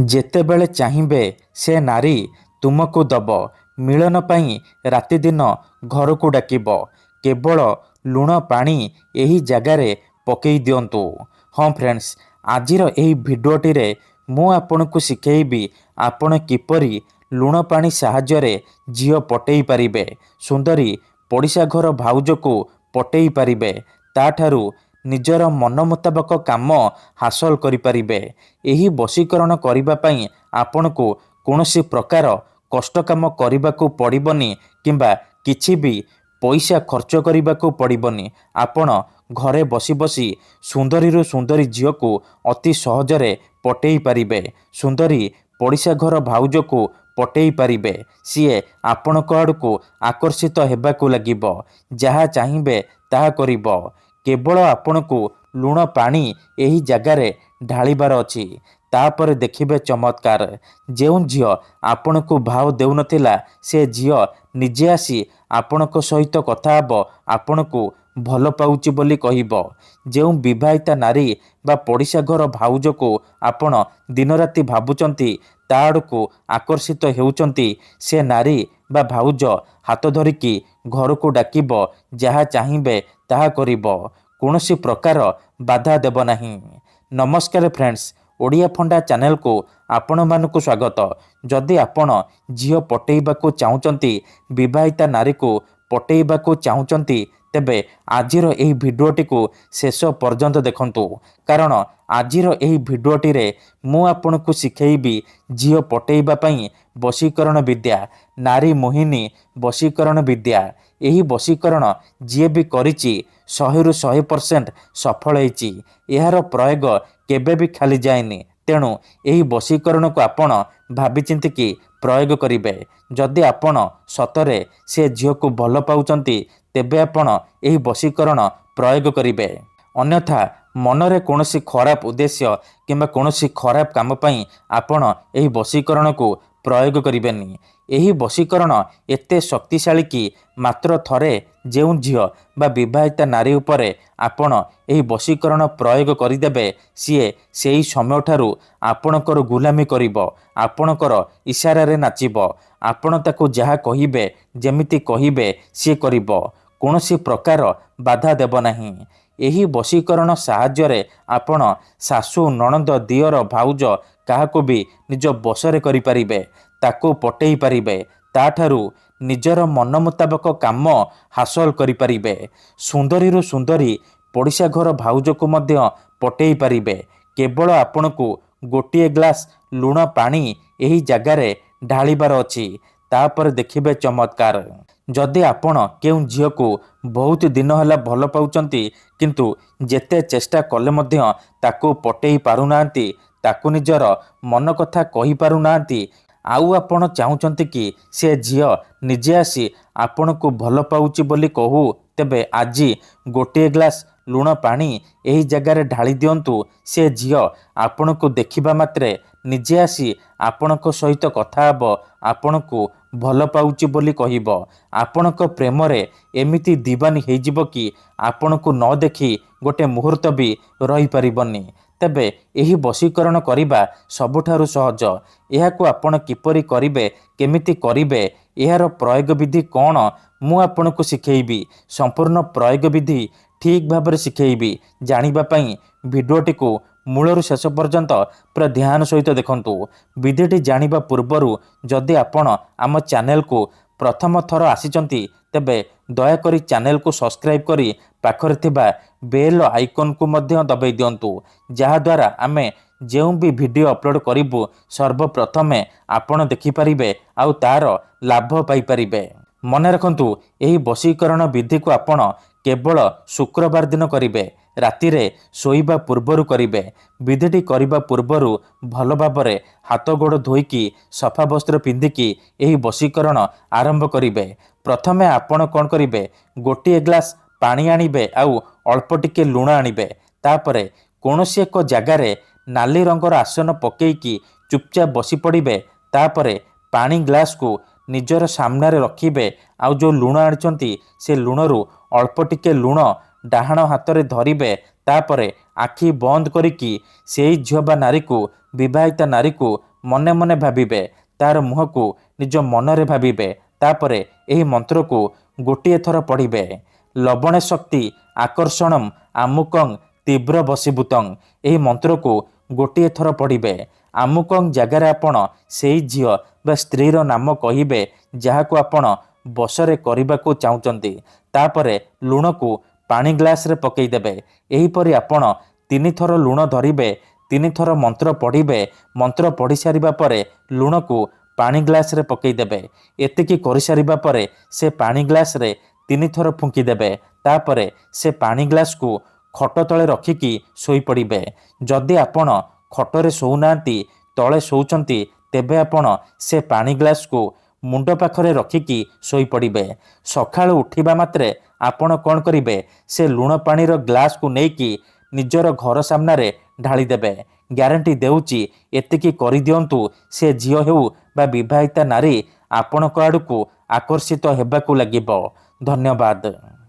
ଯେତେବେଳେ ଚାହିଁବେ ସେ ନାରୀ ତୁମକୁ ଦବ। ମିଳନ ପାଇଁ ରାତିଦିନ ଘରକୁ ଡାକିବ। କେବଳ ଲୁଣ ପାଣି ଏହି ଜାଗାରେ ପକେଇ ଦିଅନ୍ତୁ। ହଁ ଫ୍ରେଣ୍ଡସ୍, ଆଜିର ଏହି ଭିଡ଼ିଓଟିରେ ମୁଁ ଆପଣଙ୍କୁ ଶିଖେଇବି ଆପଣ କିପରି ଲୁଣ ପାଣି ସାହାଯ୍ୟରେ ଝିଅ ପଟେଇ ପାରିବେ। ସୁନ୍ଦରୀ ପଡ଼ିଶା ଘର ଭାଉଜକୁ ପଟେଇ ପାରିବେ। ତାଠାରୁ ନିଜର ମନ ମୁତାବକ କାମ ହାସଲ କରିପାରିବେ। ଏହି ବଶୀକରଣ କରିବା ପାଇଁ ଆପଣଙ୍କୁ କୌଣସି ପ୍ରକାର କଷ୍ଟ କାମ କରିବାକୁ ପଡ଼ିବନି କିମ୍ବା କିଛି ବି ପଇସା ଖର୍ଚ୍ଚ କରିବାକୁ ପଡ଼ିବନି। ଆପଣ ଘରେ ବସି ବସି ସୁନ୍ଦରୀରୁ ସୁନ୍ଦରୀ ଝିଅକୁ ଅତି ସହଜରେ ପଟେଇ ପାରିବେ। ସୁନ୍ଦରୀ ପଡ଼ିଶା ଘର ଭାଉଜକୁ ପଟେଇ ପାରିବେ। ସିଏ ଆପଣଙ୍କ ଆଡ଼କୁ ଆକର୍ଷିତ ହେବାକୁ ଲାଗିବ। ଯାହା ଚାହିଁବେ ତାହା କରିବ। କେବଳ ଆପଣଙ୍କୁ ଲୁଣ ପାଣି ଏହି ଜାଗାରେ ଢାଳିବାର ଅଛି। ତାପରେ ଦେଖିବେ ଚମତ୍କାର। ଯେଉଁ ଝିଅ ଆପଣଙ୍କୁ ଭାव ଦେଉନଥିଲା ସେ ଝିଅ ନିଜେ ଆସି ଆପଣଙ୍କ ସହିତ କଥା ହେବ, ଆପଣଙ୍କୁ ଭଲ ପାଉଛି ବୋଲି କହିବ। ଯେଉଁ ବିବାହିତା ନାରୀ ବା ପଡ଼ିଶା ଘର ଭାଉଜକୁ ଆପଣ ଦିନରାତି ଭାବୁଛନ୍ତି, ତା ଆଡ଼କୁ ଆକର୍ଷିତ ହେଉଛନ୍ତି, ସେ ନାରୀ ବା ଭାଉଜ ହାତ ଧରିକି ଘରକୁ ଡାକିବ। ଯାହା ଚାହିଁବେ ତାହା କରିବ। କୌଣସି ପ୍ରକାର ବାଧା ଦେବ ନାହିଁ। ନମସ୍କାର ଫ୍ରେଣ୍ଡସ୍, ଓଡ଼ିଆ ଫଣ୍ଡା ଚ୍ୟାନେଲକୁ ଆପଣମାନଙ୍କୁ ସ୍ୱାଗତ। ଯଦି ଆପଣ ଝିଅ ପଟେଇବାକୁ ଚାହୁଁଛନ୍ତି, ବିବାହିତା ନାରୀକୁ ପଟେଇବାକୁ ଚାହୁଁଛନ୍ତି, ତେବେ ଆଜିର ଏହି ଭିଡ଼ିଓଟିକୁ ଶେଷ ପର୍ଯ୍ୟନ୍ତ ଦେଖନ୍ତୁ। କାରଣ ଆଜିର ଏହି ଭିଡ଼ିଓଟିରେ ମୁଁ ଆପଣଙ୍କୁ ଶିଖେଇବି ଝିଅ ପଟେଇବା ପାଇଁ ବଶୀକରଣ ବିଦ୍ୟା, ନାରୀ ମୋହିନୀ ବଶୀକରଣ ବିଦ୍ୟା। ଏହି ବଶୀକରଣ ଯିଏ ବି କରିଛି 100ରୁ 100% ସଫଳ ହେଇଛି। ଏହାର ପ୍ରୟୋଗ କେବେ ବି ଖାଲି ଯାଏନି। ତେଣୁ ଏହି ବଶୀକରଣକୁ ଆପଣ ଭାବିଚିନ୍ତିକି ପ୍ରୟୋଗ କରିବେ। ଯଦି ଆପଣ ସତରେ ସେ ଝିଅକୁ ଭଲ ପାଉଛନ୍ତି, ତେବେ ଆପଣ ଏହି ବଶୀକରଣ ପ୍ରୟୋଗ କରିବେ। ଅନ୍ୟଥା ମନରେ କୌଣସି ଖରାପ ଉଦ୍ଦେଶ୍ୟ କିମ୍ବା କୌଣସି ଖରାପ କାମ ପାଇଁ ଆପଣ ଏହି ବଶୀକରଣକୁ ପ୍ରୟୋଗ କରିବେନି। ଏହି ବଶୀକରଣ ଏତେ ଶକ୍ତିଶାଳୀ କି ମାତ୍ର ଥରେ ଯେଉଁ ଝିଅ ବା ବିବାହିତା ନାରୀ ଉପରେ ଆପଣ ଏହି ବଶୀକରଣ ପ୍ରୟୋଗ କରିଦେବେ, ସିଏ ସେହି ସମୟଠାରୁ ଆପଣଙ୍କର ଗୁଲାମୀ କରିବ। ଆପଣଙ୍କର ଇସାରାରେ ନାଚିବ। ଆପଣ ତାକୁ ଯାହା କହିବେ, ଯେମିତି କହିବେ ସିଏ କରିବ। କୌଣସି ପ୍ରକାର ବାଧା ଦେବ ନାହିଁ। ଏହି ବଶୀକରଣ ସାହାଯ୍ୟରେ ଆପଣ ଶାଶୁ, ନଣନ୍ଦ, ଦିଅର, ଭାଉଜ କାହାକୁ ବି ନିଜ ବଶରେ କରିପାରିବେ। ତାକୁ ପଟେଇ ପାରିବେ। ତାଠାରୁ ନିଜର ମନ ମୁତାବକ କାମ ହାସଲ କରିପାରିବେ। ସୁନ୍ଦରୀରୁ ସୁନ୍ଦରୀ ପଡ଼ିଶା ଘର ଭାଉଜକୁ ମଧ୍ୟ ପଟେଇ ପାରିବେ। କେବଳ ଆପଣଙ୍କୁ ଗୋଟିଏ ଗ୍ଲାସ୍ ଲୁଣ ପାଣି ଏହି ଜାଗାରେ ଢାଳିବାର ଅଛି। ତାପରେ ଦେଖିବେ ଚମତ୍କାର। ଯଦି ଆପଣ କେଉଁ ଝିଅକୁ ବହୁତ ଦିନ ହେଲା ଭଲ ପାଉଛନ୍ତି, କିନ୍ତୁ ଯେତେ ଚେଷ୍ଟା କଲେ ମଧ୍ୟ ତାକୁ ପଟେଇ ପାରୁନାହାନ୍ତି, ତାକୁ ନିଜର ମନ କଥା କହିପାରୁନାହାନ୍ତି, ଆଉ ଆପଣ ଚାହୁଁଛନ୍ତି କି ସେ ଝିଅ ନିଜେ ଆସି ଆପଣଙ୍କୁ ଭଲ ପାଉଛି ବୋଲି କହୁ, ତେବେ ଆଜି ଗୋଟିଏ ଗ୍ଲାସ୍ ଲୁଣ ପାଣି ଏହି ଜାଗାରେ ଢାଳି ଦିଅନ୍ତୁ। ସେ ଝିଅ ଆପଣଙ୍କୁ ଦେଖିବା ମାତ୍ରେ ନିଜେ ଆସି ଆପଣଙ୍କ ସହିତ କଥା ହେବ, ଆପଣଙ୍କୁ ଭଲ ପାଉଛି ବୋଲି କହିବ। ଆପଣଙ୍କ ପ୍ରେମରେ ଏମିତି ଦିବାନୀ ହେଇଯିବ କି ଆପଣଙ୍କୁ ନ ଦେଖି ଗୋଟେ ମୁହୂର୍ତ୍ତ ବି ରହିପାରିବନି। ତେବେ ଏହି ବଶୀକରଣ କରିବା ସବୁଠାରୁ ସହଜ। ଏହାକୁ ଆପଣ କିପରି କରିବେ, କେମିତି କରିବେ, ଏହାର ପ୍ରୟୋଗ ବିଧି କ'ଣ, ମୁଁ ଆପଣଙ୍କୁ ଶିଖେଇବି। ସମ୍ପୂର୍ଣ୍ଣ ପ୍ରୟୋଗ ବିଧି ଠିକ୍ ଭାବରେ ଶିଖେଇବି। ଜାଣିବା ପାଇଁ ଭିଡ଼ିଓଟିକୁ ମୂଳରୁ ଶେଷ ପର୍ଯ୍ୟନ୍ତ ପୁରା ଧ୍ୟାନ ସହିତ ଦେଖନ୍ତୁ। ବିଧିଟି ଜାଣିବା ପୂର୍ବରୁ ଯଦି ଆପଣ ଆମ ଚ୍ୟାନେଲକୁ ପ୍ରଥମ ଥର ଆସିଛନ୍ତି, ତେବେ ଦୟାକରି ଚ୍ୟାନେଲକୁ ସବସ୍କ୍ରାଇବ୍ କରି ପାଖରେ ଥିବା ବେଲ୍ ଆଇକନ୍କୁ ମଧ୍ୟ ଦବାଇ ଦିଅନ୍ତୁ। ଯାହାଦ୍ୱାରା ଆମେ ଯେଉଁ ବି ଭିଡ଼ିଓ ଅପଲୋଡ଼ କରିବୁ, ସର୍ବପ୍ରଥମେ ଆପଣ ଦେଖିପାରିବେ ଆଉ ତା'ର ଲାଭ ପାଇପାରିବେ। ମନେ ରଖନ୍ତୁ, ଏହି ବଶୀକରଣ ବିଧିକୁ ଆପଣ କେବଳ ଶୁକ୍ରବାର ଦିନ କରିବେ। ରାତିରେ ଶୋଇବା ପୂର୍ବରୁ କରିବେ। ବିଧିଟି କରିବା ପୂର୍ବରୁ ଭଲ ଭାବରେ ହାତ ଗୋଡ଼ ଧୋଇକି ସଫା ବସ୍ତ୍ର ପିନ୍ଧିକି ଏହି ବଶୀକରଣ ଆରମ୍ଭ କରିବେ। ପ୍ରଥମେ ଆପଣ କ'ଣ କରିବେ, ଗୋଟିଏ ଗ୍ଲାସ୍ ପାଣି ଆଣିବେ ଆଉ ଅଳ୍ପ ଟିକେ ଲୁଣ ଆଣିବେ। ତାପରେ କୌଣସି ଏକ ଜାଗାରେ ନାଲି ରଙ୍ଗର ଆସନ ପକେଇକି ଚୁପଚାପ ବସି ପଡ଼ିବେ। ତାପରେ ପାଣି ଗ୍ଲାସ୍କୁ ନିଜର ସାମ୍ନାରେ ରଖିବେ। ଆଉ ଯେଉଁ ଲୁଣ ଆଣିଛନ୍ତି, ସେ ଲୁଣରୁ ଅଳ୍ପ ଟିକେ ଲୁଣ ଡାହାଣ ହାତରେ ଧରିବେ। ତାପରେ ଆଖି ବନ୍ଦ କରିକି ସେଇ ଝିଅ ବା ନାରୀକୁ ବିବାହିତା ନାରୀକୁ ମନେ ମନେ ଭାବିବେ, ତାର ମୁହଁକୁ ନିଜ ମନରେ ଭାବିବେ। ତାପରେ ଏହି ମନ୍ତ୍ରକୁ ଗୋଟିଏ ଥର ପଢ଼ିବେ। ଲବଣେ ଶକ୍ତି ଆକର୍ଷଣମ୍ ଆମୁକଂ ତୀବ୍ର ବଶୀଭୂତଂ। ଏହି ମନ୍ତ୍ରକୁ ଗୋଟିଏ ଥର ପଢ଼ିବେ। ଆମୁକଂ ଜାଗାରେ ଆପଣ ସେଇ ଝିଅ ବା ସ୍ତ୍ରୀର ନାମ କହିବେ ଯାହାକୁ ଆପଣ ବଶରେ କରିବାକୁ ଚାହୁଁଛନ୍ତି। ତାପରେ ଲୁଣକୁ ପାଣି ଗ୍ଲାସରେ ପକାଇଦେବେ। ଏହିପରି ଆପଣ 3 ଥର ଲୁଣ ଧରିବେ, 3 ଥର ମନ୍ତ୍ର ପଢ଼ିବେ। ମନ୍ତ୍ର ପଢ଼ି ସାରିବା ପରେ ଲୁଣକୁ ପାଣି ଗ୍ଲାସରେ ପକାଇଦେବେ। ଏତିକି କରିସାରିବା ପରେ ସେ ପାଣି ଗ୍ଲାସରେ 3 ଥର ଫୁଙ୍କିଦେବେ। ତାପରେ ସେ ପାଣି ଗ୍ଲାସକୁ ଖଟ ତଳେ ରଖିକି ଶୋଇପଡ଼ିବେ। ଯଦି ଆପଣ ଖଟରେ ଶୋଉନାହାନ୍ତି, ତଳେ ଶୋଉଛନ୍ତି, ତେବେ ଆପଣ ସେ ପାଣି ଗ୍ଲାସକୁ ମୁଣ୍ଡ ପାଖରେ ରଖିକି ଶୋଇପଡ଼ିବେ। ସକାଳୁ ଉଠିବା ମାତ୍ରେ ଆପଣ କ'ଣ କରିବେ, ସେ ଲୁଣ ପାଣିର ଗ୍ଲାସକୁ ନେଇକି ନିଜର ଘର ସାମ୍ନାରେ ଢାଳିଦେବେ। ଗ୍ୟାରେଣ୍ଟି ଦେଉଛି, ଏତିକି କରିଦିଅନ୍ତୁ, ସେ ଝିଅ ହେଉ ବା ବିବାହିତା ନାରୀ ଆପଣଙ୍କ ଆଡ଼କୁ ଆକର୍ଷିତ ହେବାକୁ ଲାଗିବ। ଧନ୍ୟବାଦ।